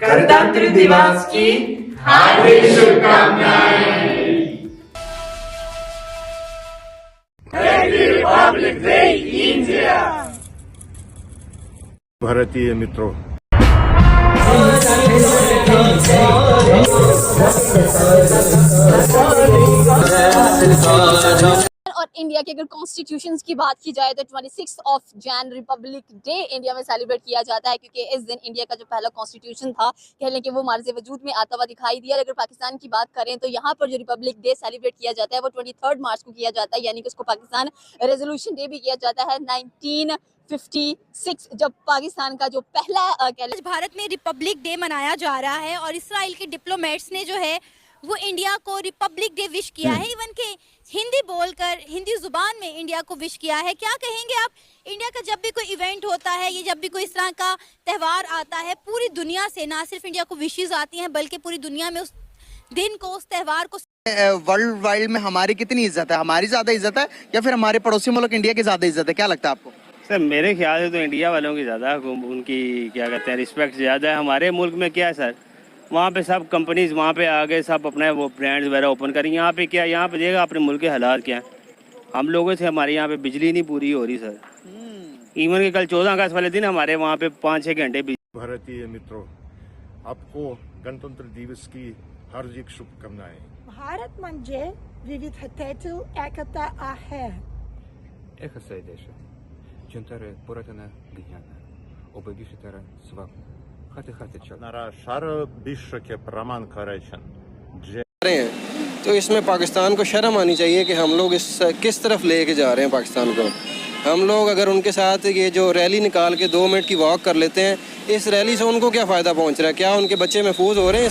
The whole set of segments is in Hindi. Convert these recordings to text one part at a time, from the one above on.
गणतंत्र दिवस की हार्दिक शुभकामनाएं। Happy Republic day India. भारतीय मित्रों, और इंडिया के अगर कॉन्स्टिट्यूशंस की बात की जाए तो 26 जनवरी रिपब्लिक डे इंडिया में सेलिब्रेट किया जाता है, क्योंकि इस दिन इंडिया का जो पहला कॉन्स्टिट्यूशन था कह लें कि वो मार्ज़ वजूद में आता हुआ दिखाई दिया। अगर पाकिस्तान की बात करें तो यहाँ पर जो रिपब्लिक डे सेलिब्रेट किया जाता है वो 23 मार्च को किया जाता है, यानी कि उसको पाकिस्तान रेजोल्यूशन डे भी किया जाता है 1956, जब पाकिस्तान का जो पहला भारत में रिपब्लिक डे मनाया जा रहा है और इसराइल के डिप्लोमेट्स ने जो है वो इंडिया को रिपब्लिक डे विश किया है, इवन के हिंदी बोलकर हिंदी जुबान में इंडिया को विश किया है। क्या कहेंगे आप, इंडिया का जब भी कोई इवेंट होता है, ये जब भी कोई इस तरह का त्यौहार आता है, पूरी दुनिया से ना सिर्फ इंडिया को विशेस आती हैं बल्कि पूरी दुनिया में उस दिन को, उस त्यौहार को वर्ल्ड वाइड में हमारी कितनी इज्जत है? हमारी ज्यादा इज्जत है या फिर हमारे पड़ोसी मुल्क इंडिया की ज्यादा इज्जत है? क्या लगता है आपको? सर मेरे ख्याल से तो इंडिया वालों की ज़्यादा, उनकी क्या कहते हैं रिस्पेक्ट ज़्यादा है। हमारे मुल्क में क्या है सर, वहाँ पे सब कंपनीज वहाँ पे आ गए, सब अपने वो ब्रांड्स वगैरह ओपन करें। यहाँ पे क्या, यहाँ पे देखा अपने मुल्क के हालात क्या है। हम लोगों से हमारे यहाँ पे बिजली नहीं पूरी हो रही सर। इवन के कल 14 अगस्त वाले दिन हमारे वहाँ पे 5-6 घंटे भारतीय मित्रों, आपको गणतंत्र दिवस की हार्दिक शुभकामनाएं। भारत म्हणजे विविधतेतून एकता आहे. Еха сайдеше, чентаре поратена гняна, обабішетера свапна, хати чал. नारा शर विश्व के प्रमाण करेशन तो इसमें पाकिस्तान को शर्म आनी चाहिए कि हम लोग इस किस तरफ लेके जा रहे हैं पाकिस्तान को। हम लोग अगर उनके साथ ये जो रैली निकाल के 2 मिनट की वॉक कर लेते हैं, इस रैली से उनको क्या फ़ायदा पहुंच रहा है? क्या उनके बच्चे महफूज हो रहे हैं?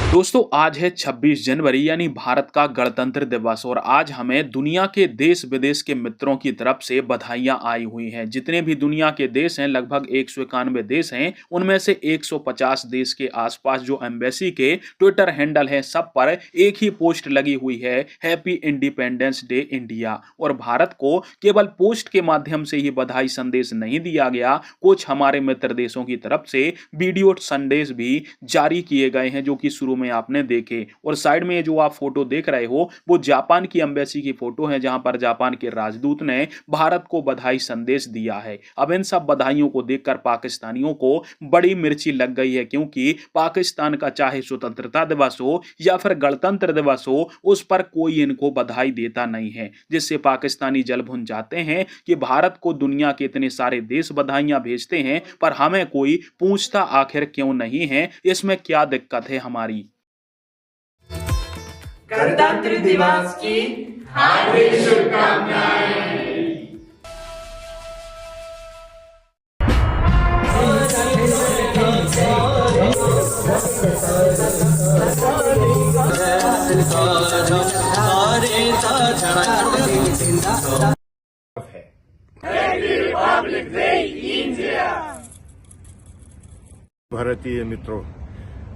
दोस्तों, आज है 26 जनवरी यानी भारत का गणतंत्र दिवस और आज हमें दुनिया के देश विदेश के मित्रों की तरफ से बधाइयां आई हुई हैं। जितने भी दुनिया के देश हैं, लगभग 191 देश हैं, उनमें से 150 देश के आसपास जो एम्बेसी के ट्विटर हैंडल हैं, सब पर एक ही पोस्ट लगी हुई है, हैप्पी इंडिपेंडेंस डे इंडिया। और भारत को केवल पोस्ट के माध्यम से ही बधाई संदेश नहीं दिया गया, कुछ हमारे मित्र देशों की तरफ से वीडियो संदेश भी जारी किए गए हैं, जो कि शुरू में आपने देखे। और साइड में जो आप फोटो देख रहे हो वो जापान की एम्बेसी की फोटो है, जहां पर जापान के राजदूत ने भारत को बधाई संदेश दिया है। अब इन सब बधाइयों को देखकर पाकिस्तानियों को बड़ी मिर्ची लग गई है, क्योंकि पाकिस्तान का चाहे स्वतंत्रता दिवस हो या फिर गणतंत्र दिवस हो, उस पर कोई इनको बधाई देता नहीं है, जिससे पाकिस्तानी जल भुन जाते हैं कि भारत को दुनिया के इतने सारे देश बधाइयां भेजते हैं पर हमें कोई पूछता आखिर क्यों नहीं है, इसमें क्या दिक्कत है हमारी। गणतंत्र दिवस की हार्दिक शुभकामनाएं। Happy Republic day India. भारतीय मित्रों,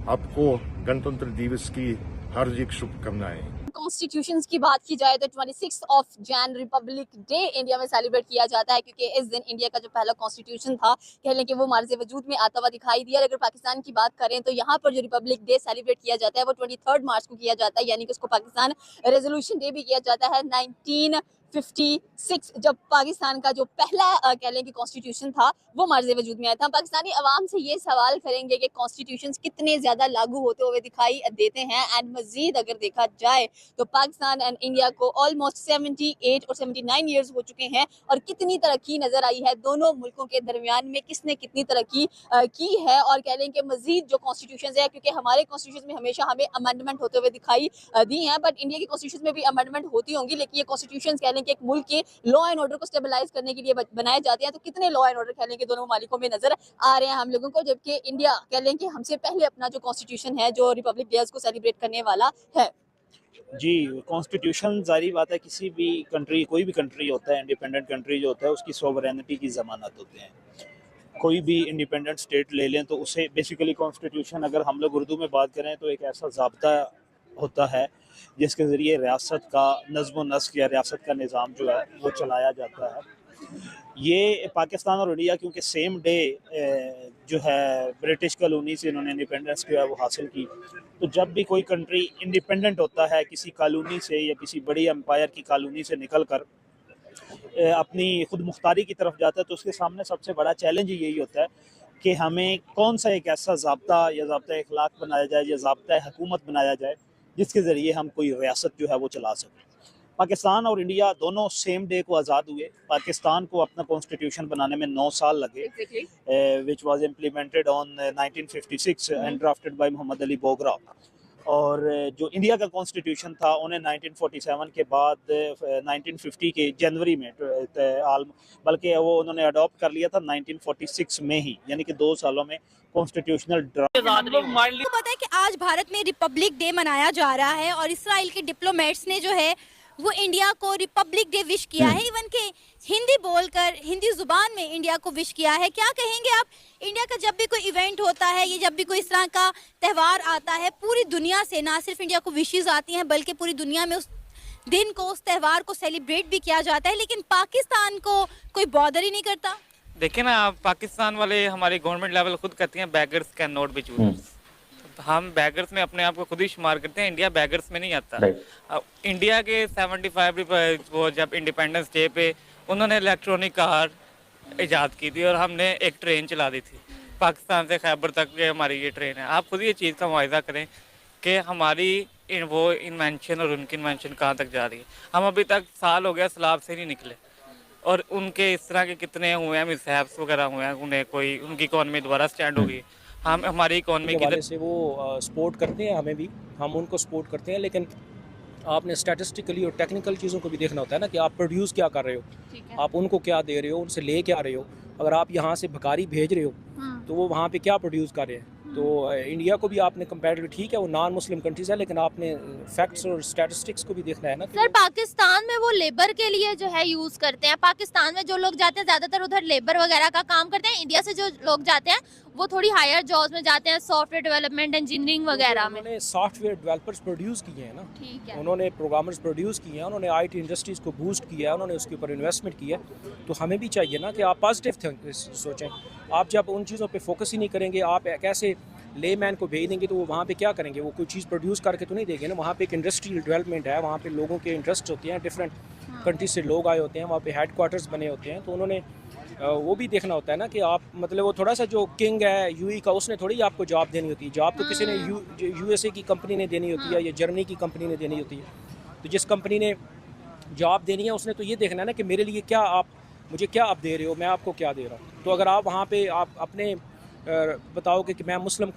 आपको गणतंत्र दिवस की हार्दिक शुभकामनाएं। कॉन्स्टिट्यूशंस की बात की जाए तो 26 जनवरी रिपब्लिक डे इंडिया में सेलिब्रेट किया जाता है, क्योंकि इस दिन इंडिया का जो पहला कॉन्स्टिट्यूशन था कह लें कि वो मार्ज़ वजूद में आता हुआ दिखाई दिया। अगर पाकिस्तान की बात करें तो यहाँ पर जो रिपब्लिक डे सेलिब्रेट किया जाता है वो 23 मार्च को किया जाता है, यानी कि उसको पाकिस्तान रेजोल्यूशन डे भी किया जाता है 1956, जब पाकिस्तान का जो पहला कह लें कि कॉन्स्टिट्यूशन था वो मार्ज़ वजूद में आया था। पाकिस्तानी अवाम से ये सवाल करेंगे कि कॉन्स्टिट्यूशंस कितने ज़्यादा लागू होते हुए दिखाई देते हैं। एंड मज़ीद अगर देखा जाए तो पाकिस्तान एंड इंडिया को ऑलमोस्ट 78 और 79 ईयर्स हो चुके हैं और कितनी तरक्की नजर आई है दोनों मुल्कों के दरमियान में, किसने कितनी तरक्की की है। और कह लें कि मजीद जो कॉन्स्टिट्यूशन है, क्योंकि हमारे कॉन्स्टिट्यूशन में हमेशा हमें अमेंडमेंट होते हुए दिखाई दी हैं, बट इंडिया के कॉन्स्टिट्यूशन में भी अमेंडमेंट होती होंगी, लेकिन ये कॉन्स्टिट्यूशन कह लें कि एक मुल्क के लॉ एंड ऑर्डर को स्टेबलाइज करने के लिए बनाए जाते हैं। तो कितने लॉ एंड ऑर्डर कह लें कि दोनों मालिकों में नजर आ रहे हैं हम लोगों को, जबकि इंडिया कह लें कि हमसे पहले अपना जो कॉन्स्टिट्यूशन है जो रिपब्लिक डे को सेलिब्रेट करने वाला है। जी, कॉन्स्टिट्यूशन जारी बात है, किसी भी कंट्री, कोई भी कंट्री होता है, इंडिपेंडेंट कंट्री जो होता है उसकी सॉवरेनिटी की ज़मानत होते हैं। कोई भी इंडिपेंडेंट स्टेट ले लें तो उसे बेसिकली कॉन्स्टिट्यूशन, अगर हम लोग उर्दू में बात करें तो एक ऐसा ज़ाब्ता होता है जिसके ज़रिए रियासत का नज़्म व नस्क या रियासत का निज़ाम जो है वो चलाया जाता है। ये पाकिस्तान और इंडिया क्योंकि सेम डे जो है ब्रिटिश कॉलोनी से इन्होंने इंडिपेंडेंस जो है वो हासिल की, तो जब भी कोई कंट्री इंडिपेंडेंट होता है किसी कॉलोनी से या किसी बड़ी एम्पायर की कॉलोनी से निकल कर अपनी खुद मुख्तारी की तरफ जाता है, तो उसके सामने सबसे बड़ा चैलेंज यही होता है कि हमें कौन सा एक ऐसा ज़ाब्ता या ज़ाब्ता इखलाक बनाया जाए या ज़ाब्ता हुकूमत बनाया जाए जिसके ज़रिए हम कोई रियासत जो है वो चला सकें। पाकिस्तान और इंडिया दोनों सेम डे को आज़ाद हुए। पाकिस्तान को अपना कॉन्स्टिट्यूशन बनाने में 9 साल लगे, which was implemented on 1956 and drafted by Mohammad Ali Bogra. और जो इंडिया का कॉन्स्टिट्यूशन था उन्हें 1947 के बाद 1950 के जनवरी में बल्कि वो उन्होंने अडॉप्ट कर लिया था 1946 में ही, यानी कि 2 सालों में कॉन्स्टिट्यूशनल आपको पता है कि आज भारत में रिपब्लिक डे मनाया जा रहा है और इसराइल के डिप्लोमेट्स ने जो है वो इंडिया को रिपब्लिक डे विश किया है, इवन के हिंदी बोलकर हिंदी जुबान में इंडिया को विश किया है। क्या कहेंगे आप, इंडिया का जब भी कोई इवेंट होता है या जब भी कोई इस तरह का त्यौहार आता है, पूरी दुनिया से ना सिर्फ इंडिया को विशेस आती हैं बल्कि पूरी दुनिया में उस दिन को, उस त्यौहार को सेलिब्रेट भी किया जाता है, लेकिन पाकिस्तान को कोई बॉदर ही नहीं करता। देखिए ना, पाकिस्तान वाले हमारी गवर्नमेंट लेवल खुद कहती हैं beggars can not be choosers. हम बैगर्स में अपने आप को खुद ही शुमार करते हैं, इंडिया बैगर्स में नहीं आता। अब इंडिया के 75 वो जब इंडिपेंडेंस डे पे उन्होंने इलेक्ट्रॉनिक कार ईजाद की थी और हमने एक ट्रेन चला दी थी पाकिस्तान से खैबर तक, ये हमारी ये ट्रेन है। आप खुद ये चीज़ का मुआयजा करें कि हमारी वो इन्वेंशन और उनकी इन्वेंशन कहाँ तक जा रही है। हम अभी तक साल हो गया सलाब से नहीं निकले और उनके इस तरह के कितने हुए हैं मिसहैप्स वगैरह हुए हैं, उन्हें कोई उनकी इकॉनमी दोबारा स्टैंड हो गई। हम हमारी इकॉनमी की से वो सपोर्ट करते हैं, हमें भी, हम उनको सपोर्ट करते हैं, लेकिन आपने स्टैटिस्टिकली और टेक्निकल चीज़ों को भी देखना होता है ना कि आप प्रोड्यूस क्या कर रहे हो, आप उनको क्या दे रहे हो, उनसे ले क्या रहे हो। अगर आप यहाँ से भिखारी भेज रहे हो तो वो वहाँ पे क्या प्रोड्यूस कर रहे हैं। तो इंडिया को भी आपने कंपेरेटिवली, ठीक है वो नॉन मुस्लिम कंट्रीज है, लेकिन आपने फैक्ट्स और स्टैटिस्टिक्स को भी देखना है ना। सर, पाकिस्तान में वो लेबर के लिए जो है यूज करते हैं, पाकिस्तान में जो लोग जाते हैं ज्यादातर उधर लेबर वगैरह का काम करते हैं। इंडिया से जो लोग जाते हैं वो थोड़ी हायर जॉब्स में जाते हैं, सॉफ्टवेयर डेवलपमेंट, इंजीनियरिंग वगैरह में। उन्होंने सॉफ्टवेयर डेवलपर्स प्रोड्यूस किए हैं ना, ठीक है, उन्होंने प्रोग्रामर्स प्रोड्यूस किए हैं, उन्होंने IT इंडस्ट्रीज को बूस्ट किया है, उन्होंने उसके ऊपर इन्वेस्टमेंट किया है। तो हमें भी चाहिए ना कि आप पॉजिटिव सोचें। आप जब उन चीज़ों पे फोकस ही नहीं करेंगे, आप कैसे लेमैन को भेज देंगे तो वो वहाँ पे क्या करेंगे, वो कोई चीज़ प्रोड्यूस करके तो नहीं देंगे ना। वहाँ पे एक इंडस्ट्रियल डेवलपमेंट है, वहाँ पे लोगों के इंटरेस्ट होते हैं, डिफरेंट कंट्रीज से लोग आए होते हैं, वहाँ पे हेडक्वार्टर्स बने होते हैं। तो उन्होंने वो भी देखना होता है ना कि आप, मतलब वो थोड़ा सा जो किंग है UAE का, उसने थोड़ी आपको जॉब देनी होती है। जॉब तो किसी ने USA की कंपनी ने देनी होती है या जर्मनी की कंपनी ने देनी होती है। तो जिस कंपनी ने जॉब देनी है उसने तो ये देखना है ना कि मेरे लिए क्या, आप मुझे क्या आप दे रहे हो, मैं आपको क्या दे रहा हूँ। तो अगर आप वहाँ पे आप अपने बताओगे कि मैं मुस्लिम